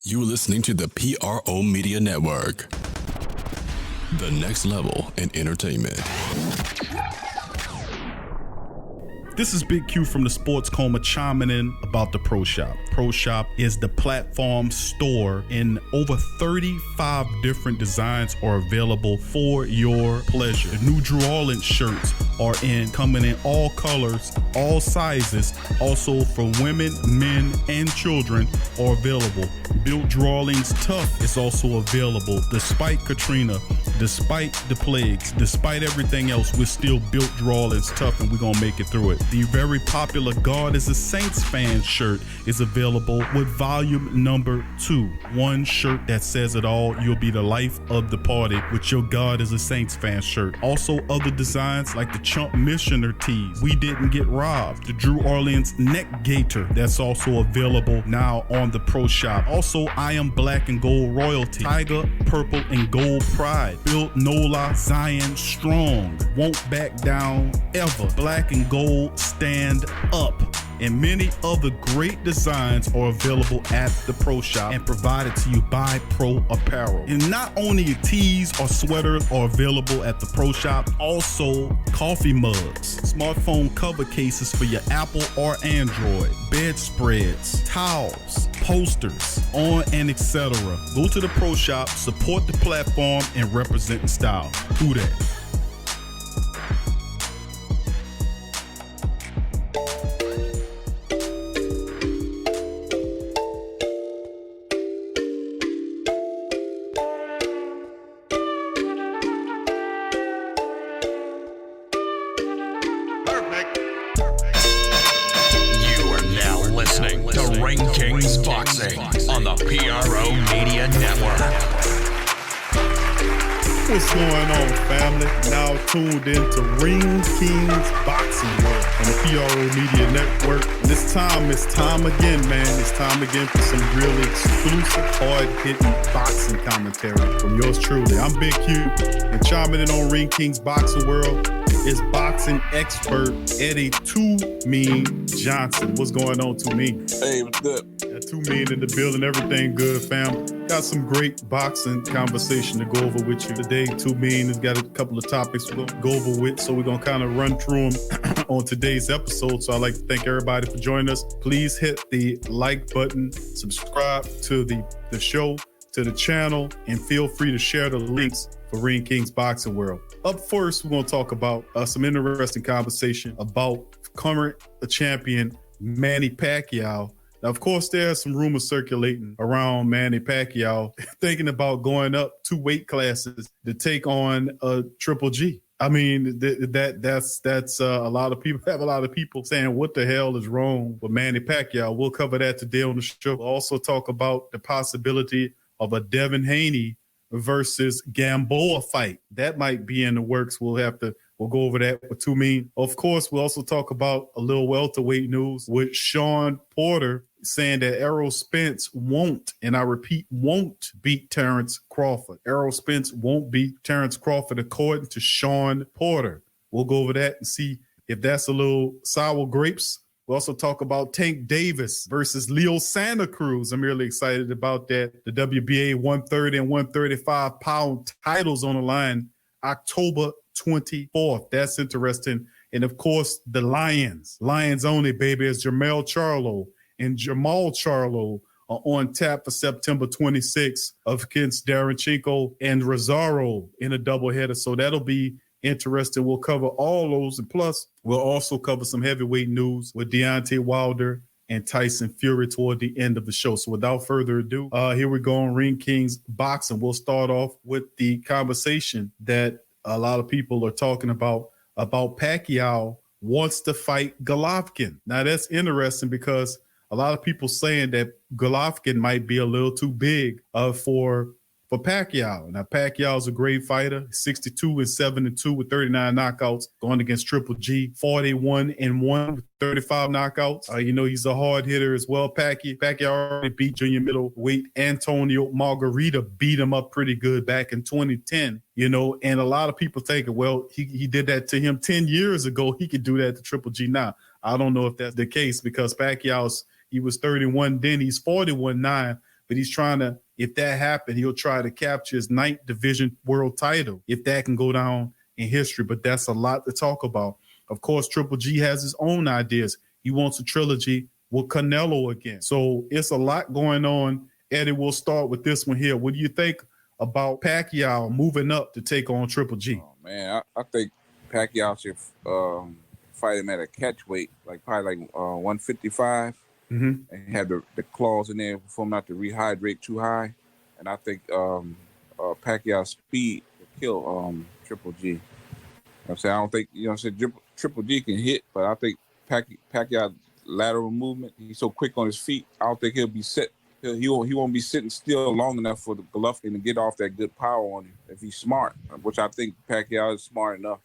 You're listening to the PRO Media Network. The next level in entertainment. This is Big Q from the Sports Coma chiming in about the Pro Shop. Pro Shop is the platform store, and over 35 different designs are available for your pleasure. The new Drew Orleans shirts are coming in all colors, all sizes. Also for women, men, and children are available. Built Drew Orleans Tough is also available. Despite Katrina, despite the plagues, despite everything else, we're still built Drew Orleans Tough, and we're gonna make it through it. The very popular God is a Saints fan shirt is available with volume number 2. One shirt that says it all. You'll be the life of the party with your God is a Saints fan shirt. Also other designs like the Chump Missioner tees. We didn't get robbed. The Drew Orleans neck gaiter that's also available now on the Pro Shop. Also I Am Black and Gold royalty. Tiger, purple, and gold pride. Built Nola, Zion strong. Won't back down ever. Black and gold stand up. And many other great designs are available at the Pro Shop and provided to you by Pro Apparel. And not only tees or sweaters are available at the Pro Shop, also coffee mugs, smartphone cover cases for your Apple or Android, bedspreads, towels, posters, on and etc. Go to the Pro Shop, support the platform, and represent in style. Who that? On the PRO Media Network. What's going on, family? Now tuned into Ring Kings Boxing World on the PRO Media Network. And this time, it's time again, man. It's time again for some really exclusive, hard-hitting boxing commentary from yours truly. I'm Big Q, and chiming in on Ring Kings Boxing World is boxing expert Eddie Too Mean Johnson. What's going on, Too Mean? Hey, what's good? Too Mean in the building. Everything good, fam. Got some great boxing conversation to go over with you today. Too Mean has got a couple of topics we're going to go over with, so we're going to kind of run through them on today's episode. So I'd like to thank everybody for joining us. Please hit the like button, subscribe to the show, to the channel, and feel free to share the links for Ring Kings Boxing World. Up first, we're going to talk about some interesting conversation about current champion Manny Pacquiao. Now, of course, there are some rumors circulating around Manny Pacquiao thinking about going up 2 weight classes to take on Triple G. I mean, that's a lot of people have a lot of people saying, what the hell is wrong with Manny Pacquiao? We'll cover that today on the show. We'll also talk about the possibility of a Daven Haney versus Gamboa fight. That might be in the works. We'll go over that with Too Mean. Of course, we'll also talk about a little welterweight news with Shawn Porter saying that Errol Spence won't, and I repeat, won't beat Terrence Crawford. Errol Spence won't beat Terrence Crawford according to Shawn Porter. We'll go over that and see if that's a little sour grapes. We'll also talk about Tank Davis versus Leo Santa Cruz. I'm really excited about that. The WBA 130 and 135 pound titles on the line October 24th. That's interesting. And of course, the Lions only, baby, is Charlo and Jamal Charlo are on tap for September 26th against Darenchenko and Rosario in a doubleheader. So that'll be interesting. We'll cover all those. And plus, we'll also cover some heavyweight news with Deontay Wilder and Tyson Fury toward the end of the show. So without further ado, here we go on Ring Kings Boxing. We'll start off with the conversation that a lot of people are talking about Pacquiao wants to fight Golovkin. Now, that's interesting because a lot of people saying that Golovkin might be a little too big for Pacquiao. Now, Pacquiao's a great fighter, 62-7-2 with 39 knockouts, going against Triple G, 41-1 with 35 knockouts. He's a hard hitter as well. Pacquiao already beat junior middleweight Antonio Margarita, beat him up pretty good back in 2010. And a lot of people thinking, well, he did that to him 10 years ago. He could do that to Triple G now. I don't know if that's the case because he was 31 then, he's 41 now. but he's trying to, if that happened, he'll try to capture his 9th division world title, if that can go down in history. But that's a lot to talk about. Of course, Triple G has his own ideas. He wants a trilogy with Canelo again. So it's a lot going on. Eddie, we'll start with this one here. What do you think about Pacquiao moving up to take on Triple G? Oh, man, I think Pacquiao should fight him at a catch weight, like probably like 155, and have the clause in there for him not to rehydrate too high. And I think Pacquiao's speed will kill Triple G. You know what I'm saying? I don't think, Triple G can hit, but I think Pacquiao's lateral movement, he's so quick on his feet, I don't think he'll be set. He won't be sitting still long enough for the Golovkin to get off that good power on him if he's smart, which I think Pacquiao is smart enough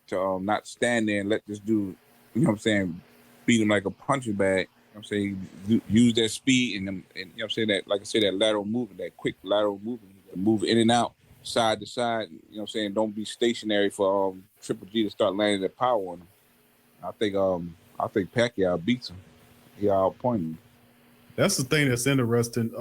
to not stand there and let this dude, you know what I'm saying, beat him like a punching bag. You know what I'm saying? Use that speed and you know what I'm saying, that, like I said, that lateral movement, that quick lateral movement, move in and out, side to side. You know what I'm saying? Don't be stationary for Triple G to start landing that power on him. I think Pacquiao beats him. He outpointed him. That's the thing that's interesting.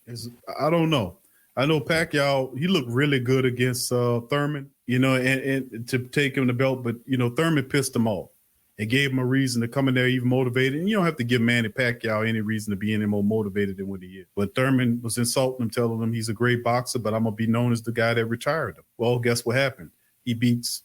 Is I don't know. I know Pacquiao, he looked really good against Thurman, and to take him the belt, but Thurman pissed him off. It gave him a reason to come in there even motivated. And you don't have to give Manny Pacquiao any reason to be any more motivated than what he is. But Thurman was insulting him, telling him he's a great boxer, but I'm gonna be known as the guy that retired him. Well, guess what happened? He beats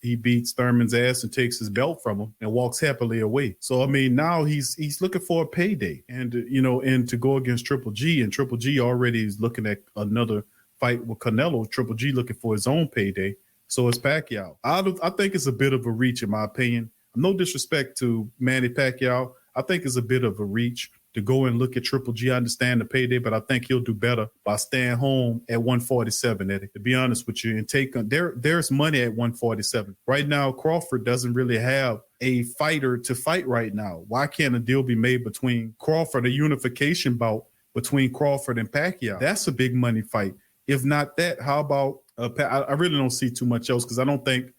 Thurman's ass and takes his belt from him and walks happily away. So I mean, now he's looking for a payday, and and to go against Triple G, and Triple G already is looking at another fight with Canelo. Triple G looking for his own payday. So it's Pacquiao. I think it's a bit of a reach, in my opinion. No disrespect to Manny Pacquiao. I think it's a bit of a reach to go and look at Triple G. I understand the payday, but I think he'll do better by staying home at 147, Eddie, to be honest with you, and there's money at 147. Right now, Crawford doesn't really have a fighter to fight right now. Why can't a deal be made between Crawford, a unification bout between Crawford and Pacquiao? That's a big money fight. If not that, how about I really don't see too much else, because I don't think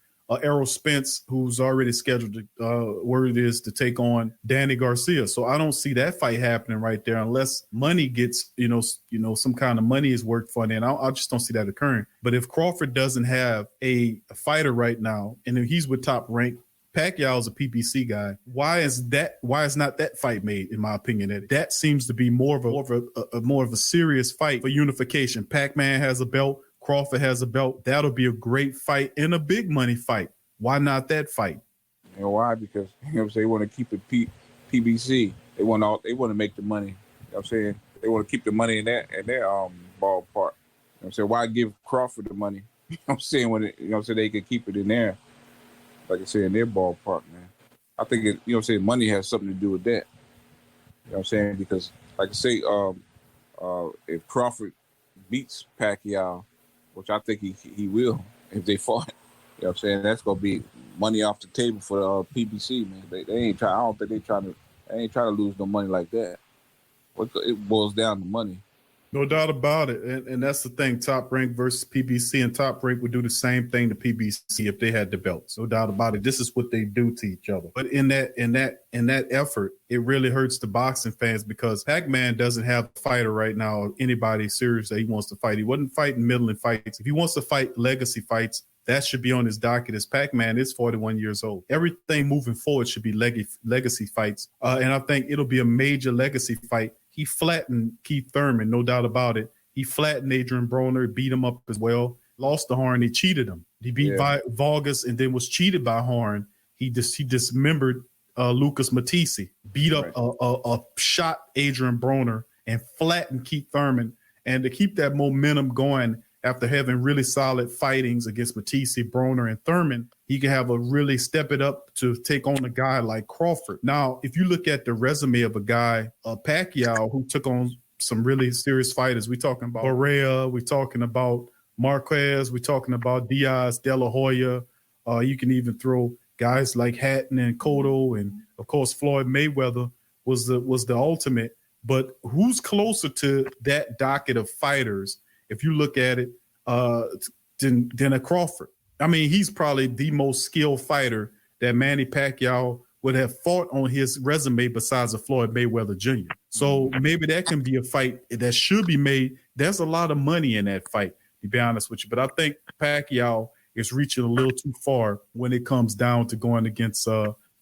Errol Spence, who's already scheduled where it is to take on Danny Garcia. So I don't see that fight happening right there unless money gets, some kind of money is worked for it. And I just don't see that occurring. But if Crawford doesn't have a fighter right now, and if he's with Top Rank, Pacquiao is a PBC guy. Why is not that fight made, in my opinion, Eddie? That seems to be more of a serious fight for unification. Pacman has a belt. Crawford has a belt. That'll be a great fight and a big money fight. Why not that fight? Why? Because they want to keep it PBC. They want to make the money. You know what I'm saying? They want to keep the money in their ballpark. You know what I'm saying? Why give Crawford the money? You know what I'm saying? When they can keep it in there, like I said, in their ballpark, man. I think money has something to do with that. You know what I'm saying? Because like I say, if Crawford beats Pacquiao, which I think he will if they fought. You know what I'm saying? That's gonna be money off the table for the PBC, man. They ain't trying. I don't think they ain't trying to lose no money like that. It boils down to money. No doubt about it, and that's the thing. Top Rank versus PBC, and Top Rank would do the same thing to PBC if they had the belts. No doubt about it. This is what they do to each other. But in that effort, it really hurts the boxing fans, because Pacman doesn't have a fighter right now, anybody serious that he wants to fight. He wasn't fighting middling fights. If he wants to fight legacy fights, that should be on his docket, as Pacman is 41 years old. Everything moving forward should be legacy fights, and I think it'll be a major legacy fight. He flattened Keith Thurman, no doubt about it. He flattened Adrian Broner, beat him up as well. Lost to Horn, he cheated him. He beat Vargas and then was cheated by Horn. He dismembered Lucas Matisse, beat up shot Adrian Broner, and flattened Keith Thurman. And to keep that momentum going after having really solid fightings against Matisse, Broner, and Thurman, he can have a really step it up to take on a guy like Crawford. Now, if you look at the resume of a guy, Pacquiao, who took on some really serious fighters, we're talking about Correa, we're talking about Marquez, we're talking about Diaz, De La Hoya. You can even throw guys like Hatton and Cotto, and of course Floyd Mayweather was the ultimate. But who's closer to that docket of fighters, if you look at it, than a Crawford? I mean, he's probably the most skilled fighter that Manny Pacquiao would have fought on his resume besides a Floyd Mayweather Jr. So maybe that can be a fight that should be made. There's a lot of money in that fight, to be honest with you. But I think Pacquiao is reaching a little too far when it comes down to going against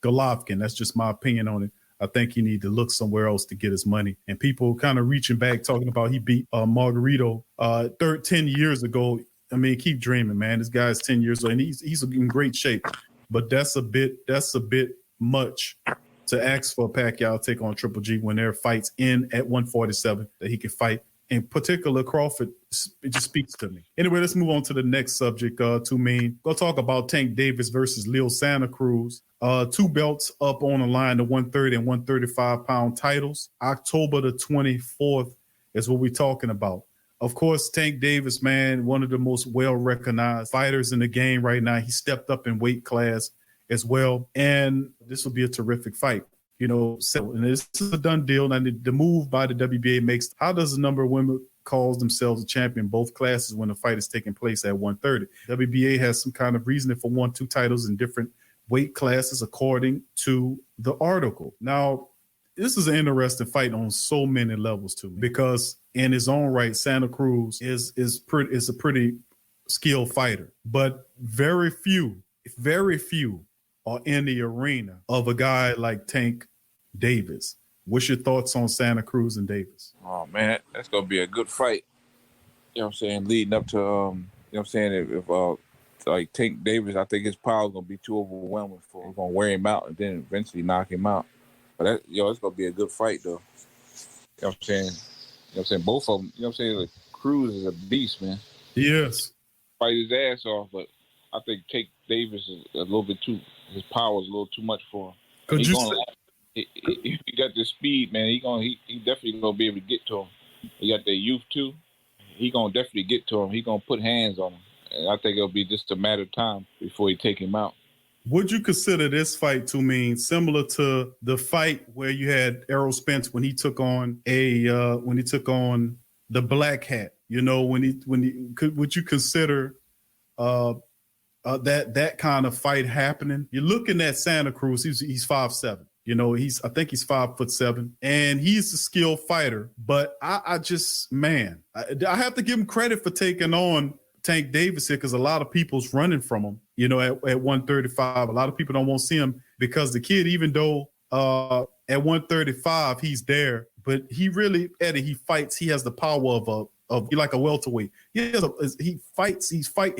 Golovkin. That's just my opinion on it. I think he need to look somewhere else to get his money. And people kind of reaching back, talking about he beat Margarito 10 years ago. I mean, keep dreaming, man. This guy's 10 years old, and he's in great shape. But that's a bit much to ask for Pacquiao to take on Triple G when there are fights in at 147 that he can fight. In particular, Crawford, it just speaks to me. Anyway, let's move on to the next subject, to me. Go talk about Tank Davis versus Leo Santa Cruz. 2 belts up on the line, the 130 and 135-pound titles. October the 24th is what we're talking about. Of course, Tank Davis, man, one of the most well-recognized fighters in the game right now. He stepped up in weight class as well, and this will be a terrific fight. You know, so and this is a done deal. And the move by the WBA makes, how does the number of women calls themselves a champion in both classes when the fight is taking place at 130? WBA has some kind of reasoning for 1-2 titles in different weight classes according to the article. Now, this is an interesting fight on so many levels to me, because in his own right, Santa Cruz is a pretty skilled fighter, but very few are in the arena of a guy like Tank Davis. What's your thoughts on Santa Cruz and Davis? Oh man, that's gonna be a good fight. You know what I'm saying? Leading up to you know what I'm saying, if like Tank Davis, I think his power is gonna be too overwhelming for him. We're gonna wear him out and then eventually knock him out. But it's gonna be a good fight though. You know what I'm saying? You know what I'm saying? Both of them, you know what I'm saying? Like, Cruz is a beast, man. Yes. Fight his ass off, but I think Tank Davis is a little bit too, his power is a little too much for him. He got the speed, man. He definitely gonna be able to get to him. He got the youth too. He gonna definitely get to him. He gonna put hands on him. And I think it'll be just a matter of time before he take him out. Would you consider this fight to mean similar to the fight where you had Errol Spence when he took on the Black Hat? You know, would you consider that kind of fight happening? You're looking at Santa Cruz. He's 5'7". You know, I think he's 5'7", and he's a skilled fighter. But I have to give him credit for taking on Tank Davis here, because a lot of people's running from him. You know, at 135, a lot of people don't want to see him because the kid, even though at 135 he's there, but he really, Eddie, he fights. He has the power of like a welterweight. He fight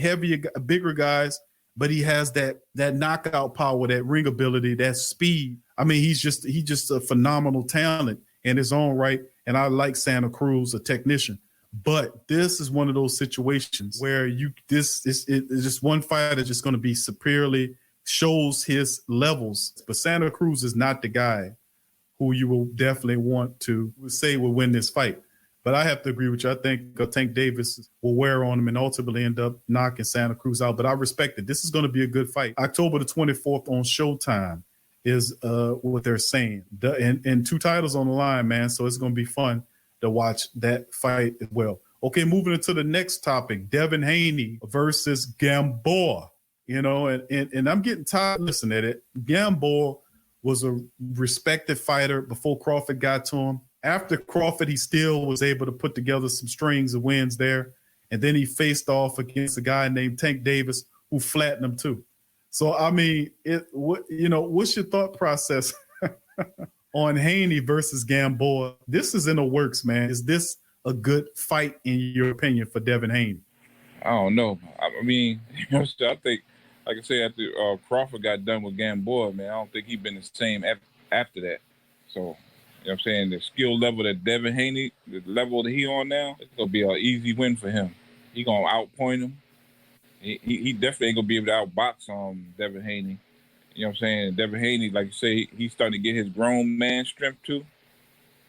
heavier, bigger guys, but he has that knockout power, that ring ability, that speed. I mean, he's just a phenomenal talent in his own right. And I like Santa Cruz, a technician. But this is one of those situations where it's just one fighter just going to be superiorly shows his levels. But Santa Cruz is not the guy who you will definitely want to say will win this fight. But I have to agree with you. I think Tank Davis will wear on him and ultimately end up knocking Santa Cruz out. But I respect it. This is going to be a good fight. October the 24th on Showtime is what they're saying. And 2 titles on the line, man. So it's going to be fun to watch that fight as well. Okay, moving into the next topic, Daven Haney versus Gamboa. You know, and I'm getting tired of listening at it. Gamboa was a respected fighter before Crawford got to him. After Crawford, he still was able to put together some strings of wins there. And then he faced off against a guy named Tank Davis, who flattened him too. So, I mean, what's your thought process on Haney versus Gamboa? This is in the works, man. Is this a good fight, in your opinion, for Daven Haney? I don't know. I mean, I think, like I said, after Crawford got done with Gamboa, man, I don't think he's been the same after that. So, you know what I'm saying? The skill level that Daven Haney, the level that he on now, it's going to be an easy win for him. He going to outpoint him. He definitely ain't going to be able to outbox Daven Haney. You know what I'm saying? Daven Haney, like you say, he's starting to get his grown man strength too.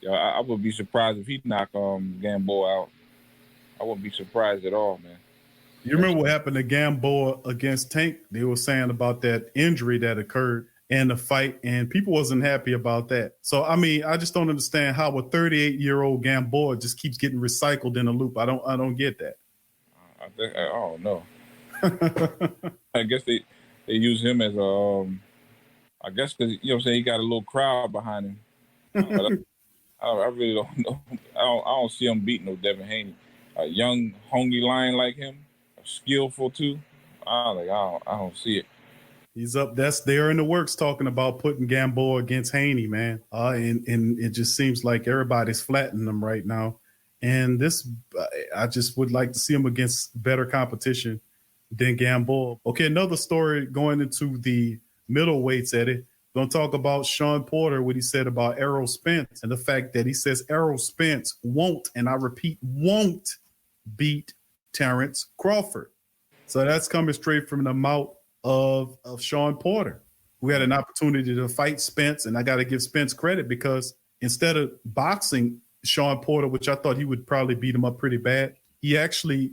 Yeah, I would be surprised if he knock Gamboa out. I wouldn't be surprised at all, man. You remember what happened to Gamboa against Tank? They were saying about that injury that occurred in the fight, and people wasn't happy about that. So, I mean, I just don't understand how a 38-year-old Gamboa just keeps getting recycled in a loop. I don't get that. I don't know. I guess they use him as a, I guess because, you know what I'm saying, he got a little crowd behind him. I really don't know. I don't see him beating no Daven Haney. A young, hungry lion like him, skillful too. I don't see it. He's up. That's there in the works talking about putting Gamboa against Haney, man. And it just seems like everybody's flattening them right now. And this, I just would like to see him against better competition than Gamboa. Okay, another story going into the middleweights, Eddie. Going to talk about Shawn Porter, what he said about Errol Spence, and the fact that he says Errol Spence won't, and I repeat, won't beat Terrence Crawford. So that's coming straight from the mouth of Shawn Porter, who had an opportunity to fight Spence. And I got to give Spence credit because instead of boxing Shawn Porter, which I thought he would probably beat him up pretty bad, he actually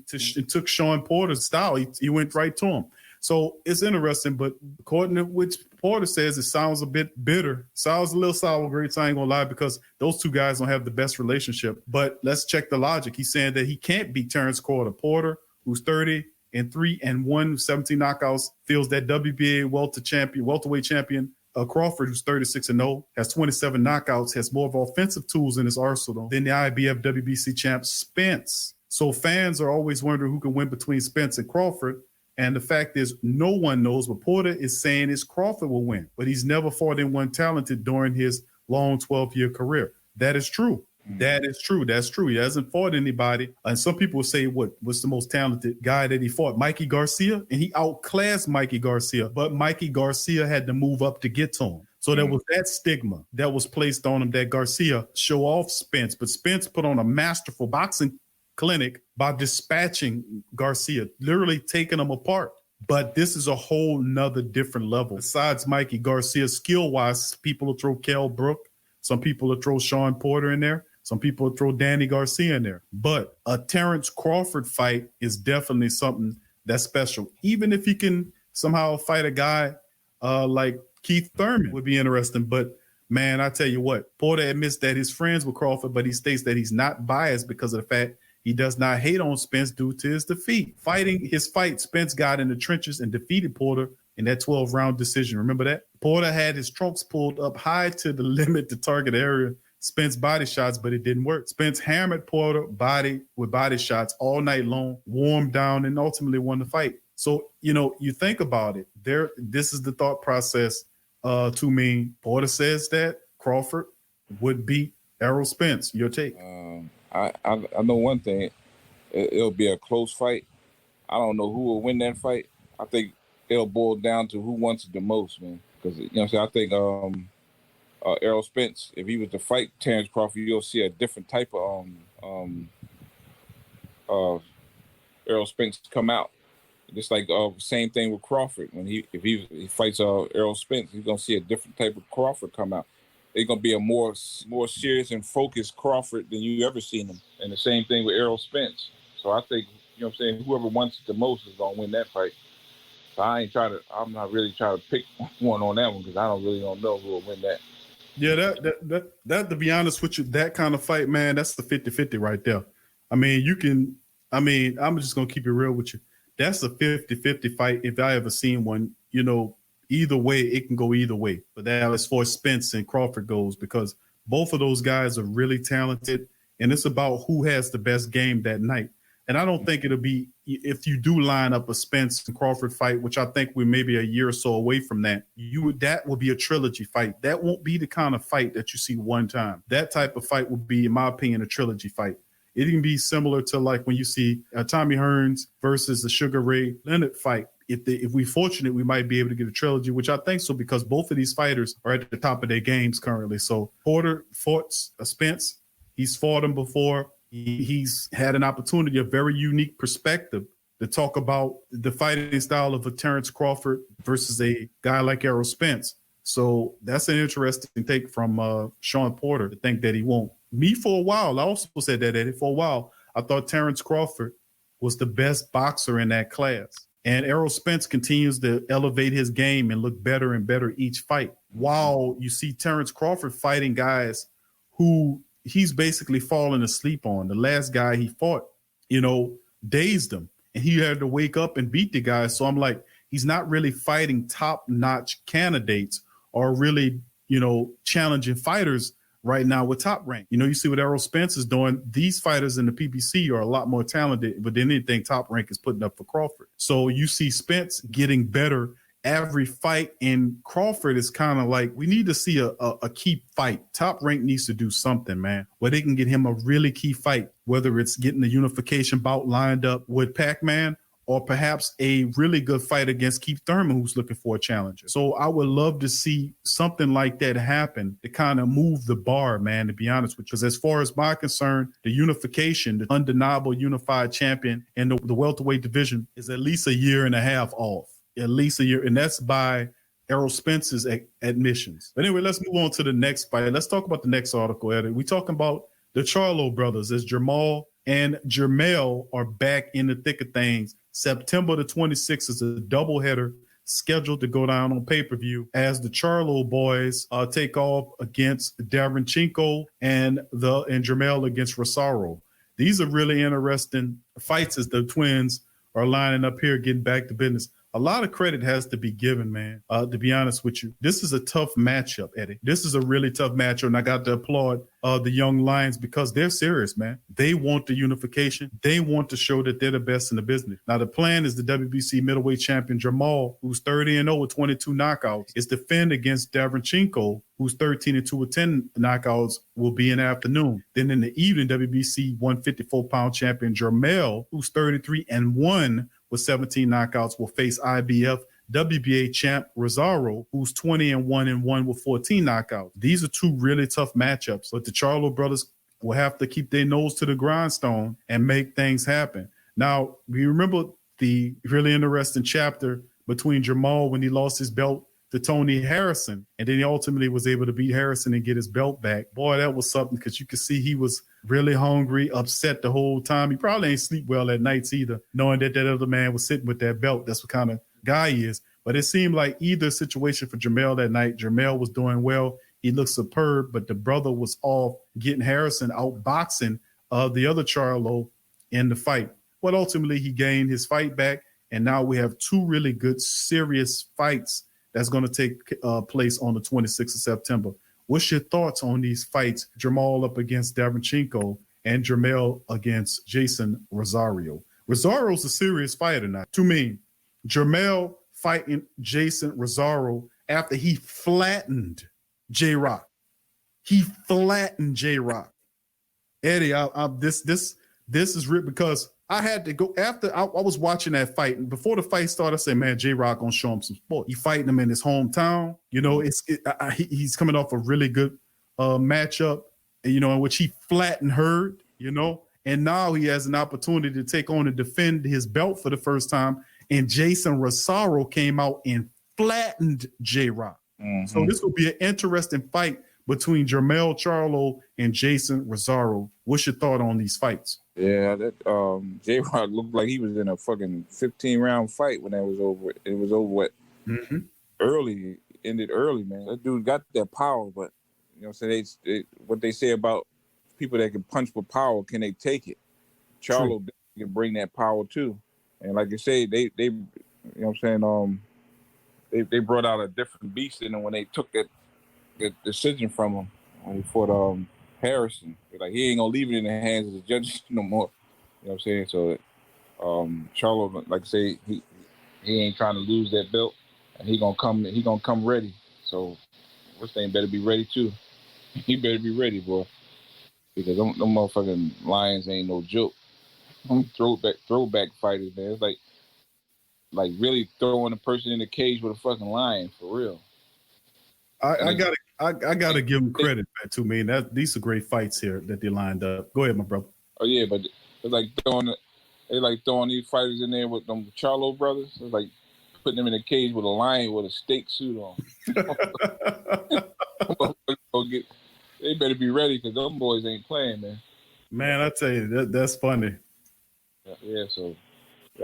took Shawn Porter's style. He went right to him. So it's interesting, but according to which Porter says, it sounds a bit bitter. Sounds a little sour grapes, I ain't gonna lie, because those two guys don't have the best relationship. But let's check the logic. He's saying that he can't beat Terrence Crawford. Porter, who's 30-3-1, 17 knockouts, feels that WBA welterweight champion Crawford, who's 36-0, has 27 knockouts, has more of offensive tools in his arsenal than the IBF WBC champ Spence. So fans are always wondering who can win between Spence and Crawford. And the fact is, no one knows. What Porter is saying is Crawford will win, but he's never fought anyone talented during his long 12-year career. That is true. That is true. That's true. He hasn't fought anybody. And some people will say, what's the most talented guy that he fought? Mikey Garcia. And he outclassed Mikey Garcia. But Mikey Garcia had to move up to get to him. So there was that stigma that was placed on him that Garcia show off Spence. But Spence put on a masterful boxing clinic by dispatching Garcia, literally taking him apart. But this is a whole nother different level. Besides Mikey Garcia, skill-wise, people will throw Kell Brook. Some people will throw Shawn Porter in there. Some people will throw Danny Garcia in there. But a Terrence Crawford fight is definitely something that's special. Even if he can somehow fight a guy like Keith Thurman would be interesting. But, man, I tell you what, Porter admits that he's friends with Crawford, but he states that he's not biased because of the fact he does not hate on Spence due to his defeat. Fighting his fight, Spence got in the trenches and defeated Porter in that 12-round decision. Remember that? Porter had his trunks pulled up high to the limit to target area Spence body shots, but it didn't work. Spence hammered Porter with body shots all night long, warmed down, and ultimately won the fight. So, you think about it. This is the thought process to me. Porter says that Crawford would beat Errol Spence. Your take? I know one thing. It'll be a close fight. I don't know who will win that fight. I think it'll boil down to who wants it the most, man. Because, I think Errol Spence, if he was to fight Terrence Crawford, you'll see a different type of Errol Spence come out. Just like same thing with Crawford. If he fights Errol Spence, he's gonna see a different type of Crawford come out. They're gonna be a more serious and focused Crawford than you ever seen him. And the same thing with Errol Spence. So I think whoever wants it the most is gonna win that fight. So I'm not really trying to pick one on that one because I don't know who will win that. Yeah, that to be honest with you, that kind of fight, man, that's the 50-50 right there. I'm just going to keep it real with you. That's a 50-50 fight if I ever seen one. Either way, it can go either way. But that as far as Spence and Crawford goes, because both of those guys are really talented, and it's about who has the best game that night. And I don't think it'll be, if you do line up a Spence and Crawford fight, which I think we're maybe a year or so away from that, that will be a trilogy fight. That won't be the kind of fight that you see one time. That type of fight would be, in my opinion, a trilogy fight. It can be similar to like when you see Tommy Hearns versus the Sugar Ray Leonard fight. If we're fortunate, we might be able to get a trilogy, which I think so because both of these fighters are at the top of their games currently. So Porter fought Spence. He's fought him before. He's had an opportunity, a very unique perspective to talk about the fighting style of a Terrence Crawford versus a guy like Errol Spence. So that's an interesting take from Shawn Porter to think that he won't. Me, for a while, I also said that, Eddie, for a while, I thought Terrence Crawford was the best boxer in that class. And Errol Spence continues to elevate his game and look better and better each fight. While you see Terrence Crawford fighting guys who he's basically falling asleep on. The last guy he fought, dazed him. And he had to wake up and beat the guy. So I'm like, he's not really fighting top-notch candidates or really, challenging fighters right now with Top Rank. You know, you see what Errol Spence is doing. These fighters in the PBC are a lot more talented, but than anything Top Rank is putting up for Crawford. So you see Spence getting better every fight, and Crawford is kind of like, we need to see a key fight. Top Rank needs to do something, man, where they can get him a really key fight, whether it's getting the unification bout lined up with Pacman, or perhaps a really good fight against Keith Thurman, who's looking for a challenger. So I would love to see something like that happen to kind of move the bar, man, to be honest with you. Because as far as my concern, the unification, the undeniable unified champion in the welterweight division is at least a year and a half off. At least a year. And that's by Errol Spence's admissions. But anyway, let's move on to the next fight. Let's talk about the next article, Eddie. We're talking about the Charlo brothers, as Jamal and Jermell are back in the thick of things. September the 26th is a doubleheader scheduled to go down on pay-per-view as the Charlo boys take off against Davenchenko and Jermell against Rosario. These are really interesting fights as the twins are lining up here, getting back to business. A lot of credit has to be given, man, to be honest with you. This is a tough matchup, Eddie. This is a really tough matchup, and I got to applaud the young Lions because they're serious, man. They want the unification. They want to show that they're the best in the business. Now, the plan is the WBC middleweight champion Jamal, who's 30-0 with 22 knockouts, is defend against Davenchenko, who's 13-2 with 10 knockouts, will be in the afternoon. Then in the evening, WBC 154-pound champion Jermell, who's 33-1 with 17 knockouts, will face IBF WBA champ Rosario, who's 20-1 with 14 knockouts. These are two really tough matchups, but the Charlo brothers will have to keep their nose to the grindstone and make things happen. Now, you remember the really interesting chapter between Jamal when he lost his belt to Tony Harrison, and then he ultimately was able to beat Harrison and get his belt back. Boy, that was something, because you could see he was really hungry, upset the whole time. He probably ain't sleep well at nights either, knowing that that other man was sitting with that belt. That's what kind of guy he is. But it seemed like either situation for Jermell that night. Jermell was doing well. He looked superb, but the brother was off getting Harrison outboxing the other Charlo in the fight. But ultimately, he gained his fight back, and now we have two really good, serious fights that's going to take place on the 26th of September. What's your thoughts on these fights? Jamal up against Davenchenko and Jermell against Jason Rosario. Rosario's a serious fighter now. To me, Jermell fighting Jason Rosario after he flattened J-Rock. He flattened J-Rock. Eddie, this is ripped because I had to go after I was watching that fight, and before the fight started, I said, "Man, J-Rock gonna show him some sport." He fighting him in his hometown. You know, he's coming off a really good matchup, you know, in which he flattened Hurd. You know, and now he has an opportunity to take on and defend his belt for the first time. And Jason Rosario came out and flattened J-Rock. Mm-hmm. So this will be an interesting fight between Jermell Charlo and Jason Rosario. What's your thought on these fights? Yeah, that J-Rock looked like he was in a fucking 15-round fight when that was over. It was over early, ended early, man. That dude got that power, but you know what I'm saying? What they say about people that can punch with power, can they take it? Charlo can bring that power too. And like you say, they you know what I'm saying, they brought out a different beast in them when they took that decision from him when he fought Harrison. Like, he ain't gonna leave it in the hands of the judges no more. You know what I'm saying? So Charlo, like I say, he ain't trying to lose that belt, and he gonna come ready. So this thing better be ready too. He better be ready, boy, because them motherfucking Lions ain't no joke. Them throwback fighters, man. It's like really throwing a person in the cage with a fucking lion, for real. I gotta give them credit, man, too, man. These are great fights here that they lined up. Go ahead, my brother. Oh yeah, but it's like throwing these fighters in there with them Charlo brothers. It's like putting them in a cage with a lion with a steak suit on. They better be ready, because them boys ain't playing, man. Man, I tell you, that's funny. Yeah, so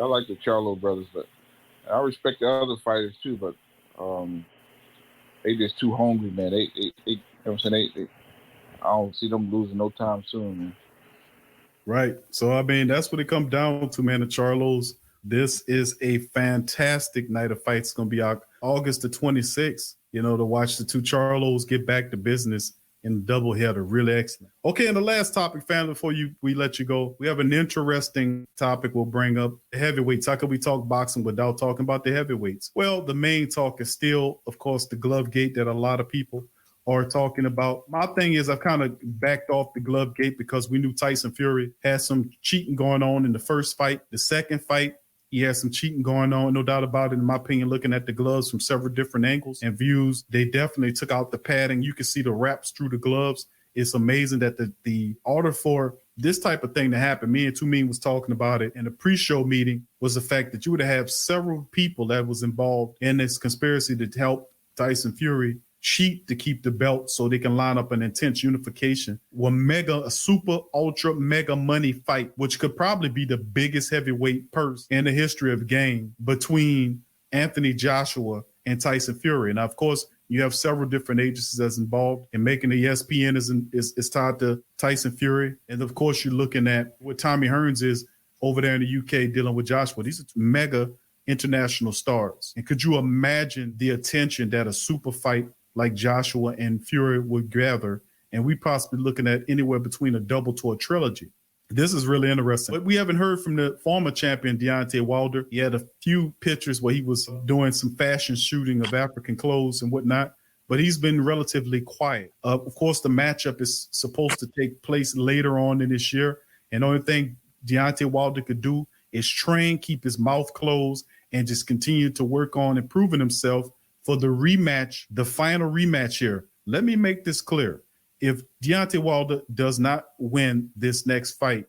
I like the Charlo brothers, but I respect the other fighters too, but they just too hungry, man. They you know what I'm saying? I don't see them losing no time soon, man. Right. So, I mean, that's what it comes down to, man, the Charlos. This is a fantastic night of fights. It's going to be August the 26th, you know, to watch the two Charlos get back to business in doubleheader. Really excellent. Okay, and the last topic, family, before we let you go, we have an interesting topic we'll bring up. The heavyweights. How could we talk boxing without talking about the heavyweights? Well, the main talk is still, of course, the glove gate that a lot of people are talking about. My thing is I've kind of backed off the glove gate because we knew Tyson Fury had some cheating going on in the first fight. The second fight, he had some cheating going on, no doubt about it. In my opinion, looking at the gloves from several different angles and views, they definitely took out the padding. You can see the wraps through the gloves. It's amazing that the order for this type of thing to happen, me and Two Mean was talking about it in the pre-show meeting, was the fact that you would have several people that was involved in this conspiracy to help Tyson Fury cheat to keep the belt so they can line up an intense unification. A super ultra mega money fight, which could probably be the biggest heavyweight purse in the history of the game between Anthony Joshua and Tyson Fury. And of course, you have several different agencies that's involved in making the ESPN is tied to Tyson Fury. And of course, you're looking at what Tommy Hearns is over there in the UK dealing with Joshua. These are mega international stars. And could you imagine the attention that a super fight like Joshua and Fury would gather? And we possibly looking at anywhere between a double to a trilogy. This is really interesting. But we haven't heard from the former champion, Deontay Wilder. He had a few pictures where he was doing some fashion shooting of African clothes and whatnot, but he's been relatively quiet. Of course, the matchup is supposed to take place later on in this year. And the only thing Deontay Wilder could do is train, keep his mouth closed, and just continue to work on improving himself for the rematch, the final rematch here. Let me make this clear. If Deontay Wilder does not win this next fight,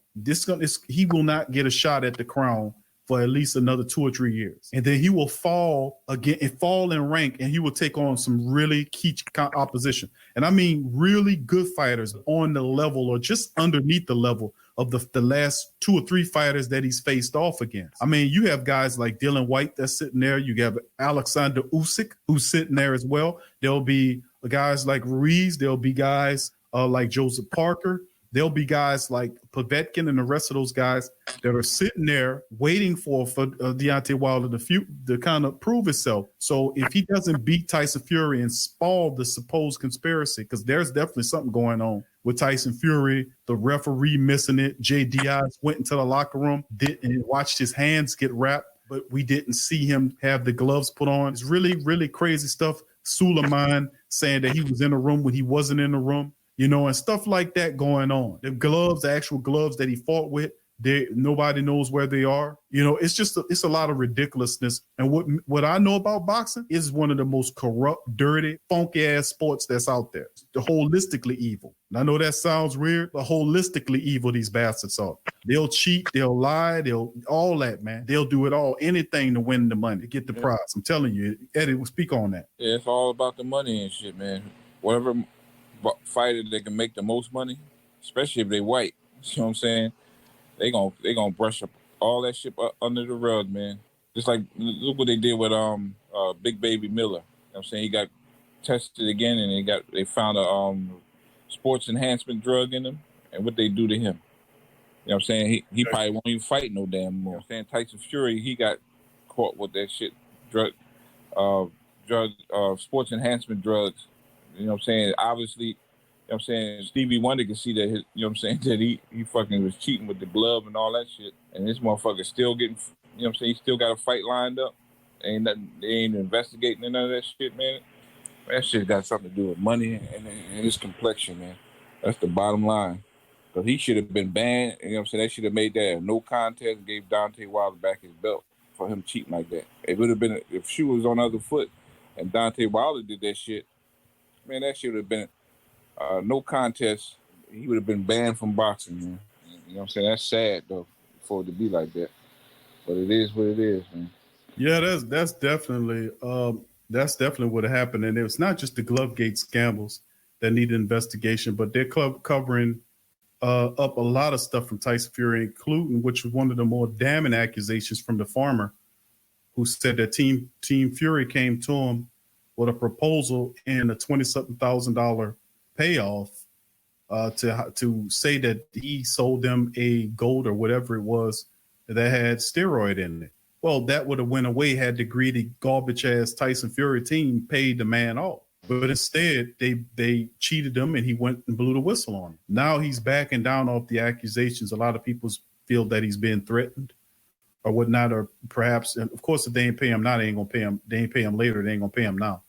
he will not get a shot at the crown for at least another 2 or 3 years. And then he will fall in rank, and he will take on some really key opposition. And I mean really good fighters on the level or just underneath the level of the last 2 or 3 fighters that he's faced off against. I mean, you have guys like Dylan White that's sitting there. You have Alexander Usyk who's sitting there as well. There'll be guys like Ruiz. There'll be guys like Joseph Parker. There'll be guys like Povetkin and the rest of those guys that are sitting there waiting for Deontay Wilder to kind of prove himself. So if he doesn't beat Tyson Fury and spoil the supposed conspiracy, because there's definitely something going on with Tyson Fury, the referee missing it. Jay Diaz went into the locker room and watched his hands get wrapped, but we didn't see him have the gloves put on. It's really, really crazy stuff. Suleiman saying that he was in the room when he wasn't in the room. And stuff like that going on. The actual gloves that he fought with, nobody knows where they are. It's a lot of ridiculousness. And what I know about boxing is one of the most corrupt, dirty, funky ass sports that's out there. The holistically evil. And I know that sounds weird, but holistically evil these bastards are. They'll cheat, they'll lie, they'll all that, man. They'll do it all, anything to win the money, to get the prize. I'm telling you, Eddie will speak on that. Yeah, it's all about the money and shit, man. Whatever fighter that can make the most money, especially if they white. You know what I'm saying? They gonna brush up all that shit under the rug, man. Just like look what they did with Big Baby Miller. You know what I'm saying? He got tested again and they found a sports enhancement drug in him, and what they do to him. You know what I'm saying? He probably won't even fight no damn more. You know what I'm saying? Tyson Fury, he got caught with that shit sports enhancement drugs. You know what I'm saying? Obviously, you know what I'm saying, Stevie Wonder can see that you know what I'm saying, that he fucking was cheating with the glove and all that shit. And this motherfucker still getting, you know what I'm saying, he still got a fight lined up. They ain't investigating none of that shit, man. That shit got something to do with money and his complexion, man. That's the bottom line. Because he should have been banned. You know what I'm saying? They should have made that a no contest and gave Deontay Wilder back his belt for him cheating like that. It would have been, if shoe was on the other foot and Deontay Wilder did that shit, man, that shit would have been no contest. He would have been banned from boxing, man. You know what I'm saying? That's sad, though, for it to be like that. But it is what it is, man. Yeah, that's definitely what happened. And it's not just the Glovegate scandals that need investigation, but they're covering up a lot of stuff from Tyson Fury, including, which was one of the more damning accusations from the farmer, who said that Team Fury came to him with a proposal and a $20-something thousand payoff to say that he sold them a gold or whatever it was that had steroid in it. Well, that would have went away had the greedy, garbage-ass Tyson Fury team paid the man off. But instead, they cheated him and he went and blew the whistle on him. Now he's backing down off the accusations. A lot of people feel that he's been threatened or whatnot, or perhaps, and of course, if they ain't pay him now, they ain't going to pay him. They ain't pay him later, they ain't going to pay him now.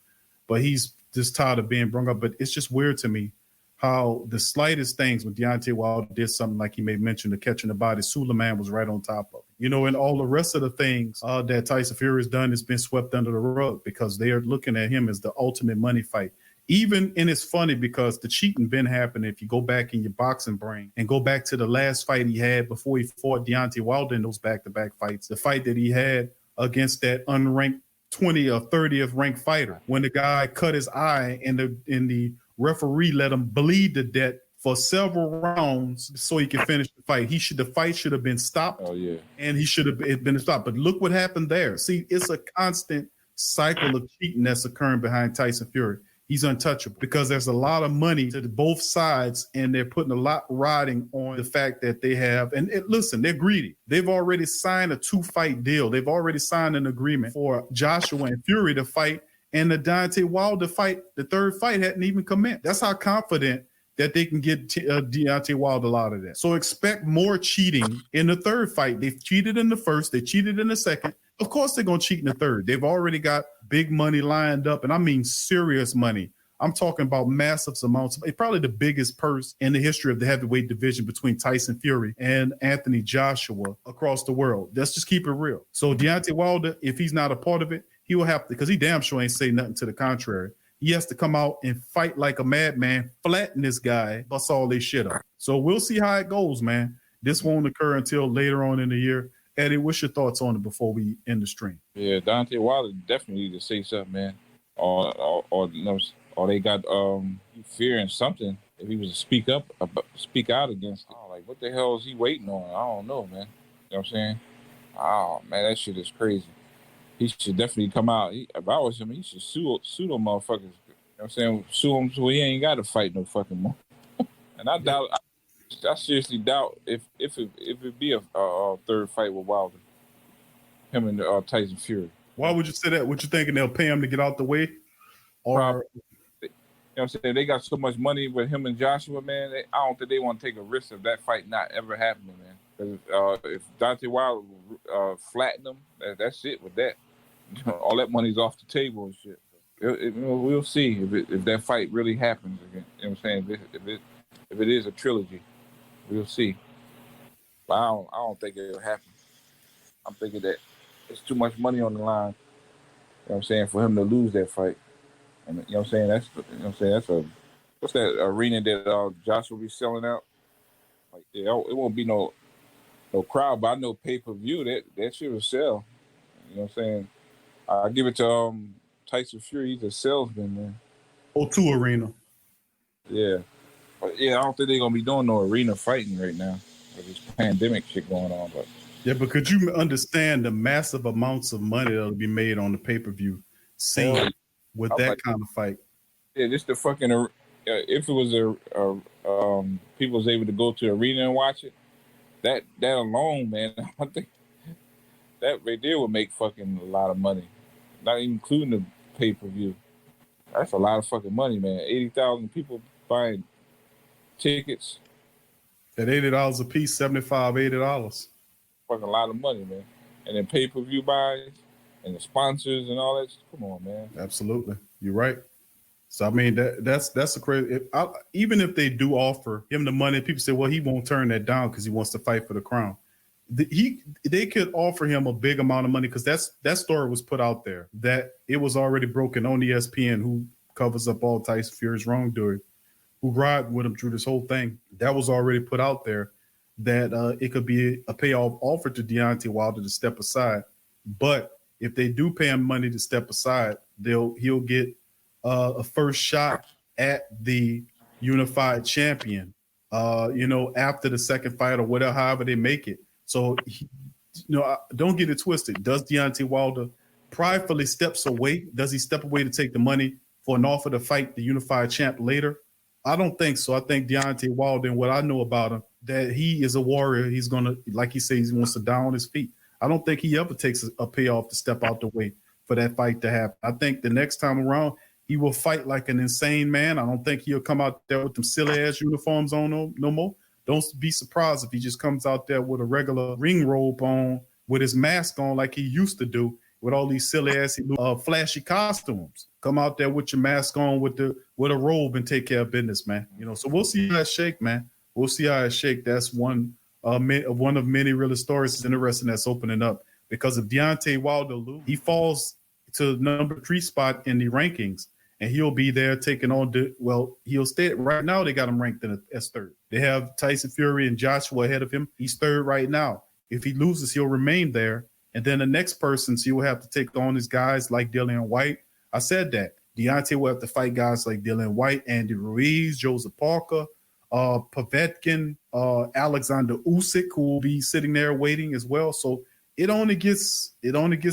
But he's just tired of being brung up. But it's just weird to me how the slightest things, when Deontay Wilder did something like he may mention the catching the body, Suleiman was right on top of it. You know, and all the rest of the things that Tyson Fury has done has been swept under the rug because they are looking at him as the ultimate money fight. And it's funny because the cheating been happening. If you go back in your boxing brain and go back to the last fight he had before he fought Deontay Wilder in those back-to-back fights, the fight that he had against that unranked 20th or 30th ranked fighter, when the guy cut his eye and the referee let him bleed to death for several rounds so he could finish the fight. The fight should have been stopped. Oh, yeah. And he should have been stopped. But look what happened there. See, it's a constant cycle of cheating that's occurring behind Tyson Fury. He's untouchable because there's a lot of money to both sides, and they're putting a lot riding on the fact that they have. And listen, they're greedy. They've already signed a 2-fight deal. They've already signed an agreement for Joshua and Fury to fight, and the Deontay Wilder fight, the third fight, hadn't even commenced. That's how confident that they can get Deontay Wilder out of that. So expect more cheating in the third fight. They've cheated in the first. They cheated in the second. Of course, they're going to cheat in the third. They've already got big money lined up, and I mean serious money. I'm talking about massive amounts. Probably the biggest purse in the history of the heavyweight division between Tyson Fury and Anthony Joshua across the world. Let's just keep it real. So Deontay Wilder, if he's not a part of it, he will have to, because he damn sure ain't say nothing to the contrary. He has to come out and fight like a madman, flatten this guy, bust all this shit up. So we'll see how it goes, man. This won't occur until later on in the year. Eddie, what's your thoughts on it before we end the stream? Yeah, Deontay Wilder definitely need to say something, man. Or they got fearing something. If he was to speak out against it. Oh, like, what the hell is he waiting on? I don't know, man. You know what I'm saying? Oh, man, that shit is crazy. He should definitely come out. If I was him, he should sue them motherfuckers. You know what I'm saying? Sue him so he ain't got to fight no fucking more. And I doubt, I seriously doubt if it be a third fight with Wilder, him and Tyson Fury. Why would you say that? What you thinking they'll pay him to get out the way? Or you know what I'm saying? They got so much money with him and Joshua, man. I don't think they want to take a risk of that fight not ever happening, man. Because if Deontay Wilder flatten them, that's it with that. All that money's off the table and shit. We'll see if that fight really happens again. You know what I'm saying? If it is a trilogy, we'll see. But I don't think it'll happen. I'm thinking that it's too much money on the line. You know what I'm saying, for him to lose that fight. And you know what I'm saying? That's what's that arena that Joshua will be selling out? Like, yeah, it won't be no crowd, but I know pay-per-view that shit will sell. You know what I'm saying? I give it to Tyson Fury. He's a salesman, man. O2 Arena. Yeah. But yeah, I don't think they're going to be doing no arena fighting right now with this pandemic shit going on. But yeah, but could you understand the massive amounts of money that'll be made on the pay-per-view scene with that kind of fight? Yeah, just the fucking, if it was people was able to go to the arena and watch it, that alone, man, I think that right there would make fucking a lot of money. Not even including the pay-per-view. That's a lot of fucking money, man. 80,000 people buying tickets. At $80 a piece, $80. Fucking a lot of money, man. And then pay-per-view buys and the sponsors and all that. Come on, man. Absolutely. You're right. So, I mean, that's a crazy. Even if they do offer him the money, people say, well, he won't turn that down because he wants to fight for the crown. They could offer him a big amount of money because that story was put out there that it was already broken on ESPN, who covers up all Tyson Fury's wrongdoing, who ride with him through this whole thing. That was already put out there that it could be a payoff offer to Deontay Wilder to step aside. But if they do pay him money to step aside, he'll get a first shot at the unified champion, after the second fight or whatever, however they make it. So, don't get it twisted. Does Deontay Wilder pridefully steps away? Does he step away to take the money for an offer to fight the unified champ later? I don't think so. I think Deontay Wilder, and what I know about him, that he is a warrior. He's going to, like he says, he wants to die on his feet. I don't think he ever takes a payoff to step out the way for that fight to happen. I think the next time around, He will fight like an insane man. I don't think he'll come out there with them silly ass uniforms on no more. Don't be surprised if he just comes out there with a regular ring robe on, with his mask on like he used to do, with all these silly ass flashy costumes. Come out there with your mask on with a robe and take care of business, man. So we'll see how it shake, man. We'll see how it shake. That's one of many real stories that's interesting that's opening up. Because if Deontay Wilder loses, he falls to the number 3 spot in the rankings, and he'll be there taking on he'll stay. Right now, they got him ranked as 3rd. They have Tyson Fury and Joshua ahead of him. He's 3rd right now. If he loses, he'll remain there. And then the next person, he will have to take on his guys like Dillian White. I said that. Deontay will have to fight guys like Dillian White, Andy Ruiz, Joseph Parker, Povetkin, Alexander Usyk, who will be sitting there waiting as well. So it only gets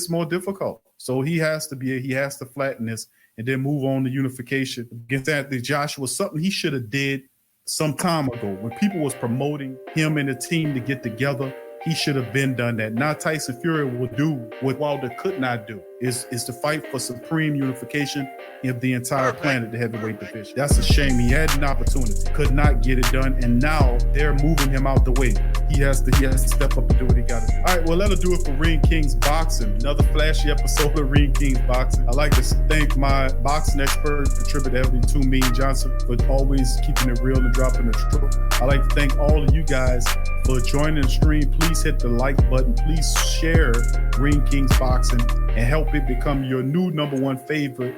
more difficult. So he has to flatten this and then move on to unification against Anthony Joshua, something he should have did some time ago when people was promoting him and the team to get together. He should have been done that. Now Tyson Fury will do what Wilder could not do, is to fight for supreme unification of the entire planet, the heavyweight division. That's a shame. He had an opportunity, could not get it done, and now they're moving him out the way. He has to step up and do what he got to do. All right, well, that'll do it for Ring Kings Boxing. Another flashy episode of Ring Kings Boxing. I'd like to thank my boxing expert, contributor heavily, 2 Mean Johnson, for always keeping it real and dropping the truth. I'd like to thank all of you guys for joining the stream. Please hit the like button. Please share Ring Kings Boxing and help it become your new #1 favorite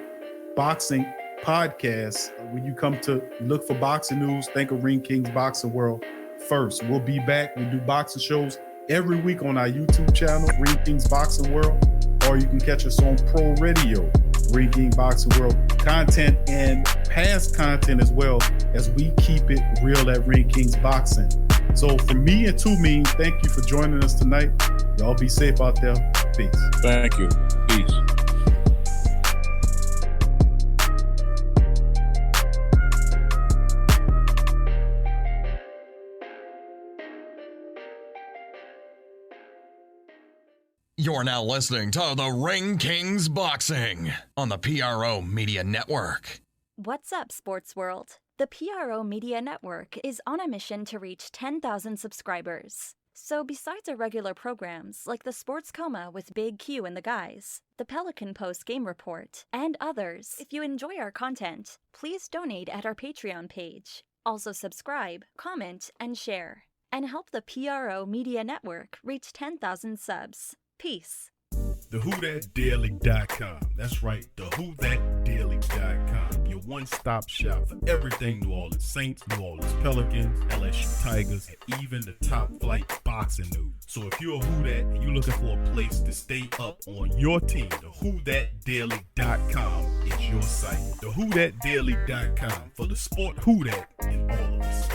boxing podcast. When you come to look for boxing news, think of Ring Kings Boxing World first. We'll be back. We do boxing shows every week on our YouTube channel, Ring Kings Boxing World, or you can catch us on Pro Radio, Ring King Boxing World. Content and past content as well, as we keep it real at Ring Kings Boxing. So for me and 2 Mean, thank you for joining us tonight. Y'all be safe out there. Peace. Thank you. Peace. You're now listening to the Ring Kings Boxing on the PRO Media Network. What's up, Sports World? The PRO Media Network is on a mission to reach 10,000 subscribers. So besides our regular programs like the Sports Coma with Big Q and the guys, the Pelican Post Game Report, and others, if you enjoy our content, please donate at our Patreon page. Also subscribe, comment, and share. And help the PRO Media Network reach 10,000 subs. Peace. TheWhoThatDaily.com. That's right, TheWhoThatDaily.com. Your one-stop shop for everything New Orleans Saints, New Orleans Pelicans, LSU Tigers, and even the top flight boxing news. So if you're a Who That and you're looking for a place to stay up on your team, TheWhoThatDaily.com is your site. TheWhoThatDaily.com for the sport Who That in all of us.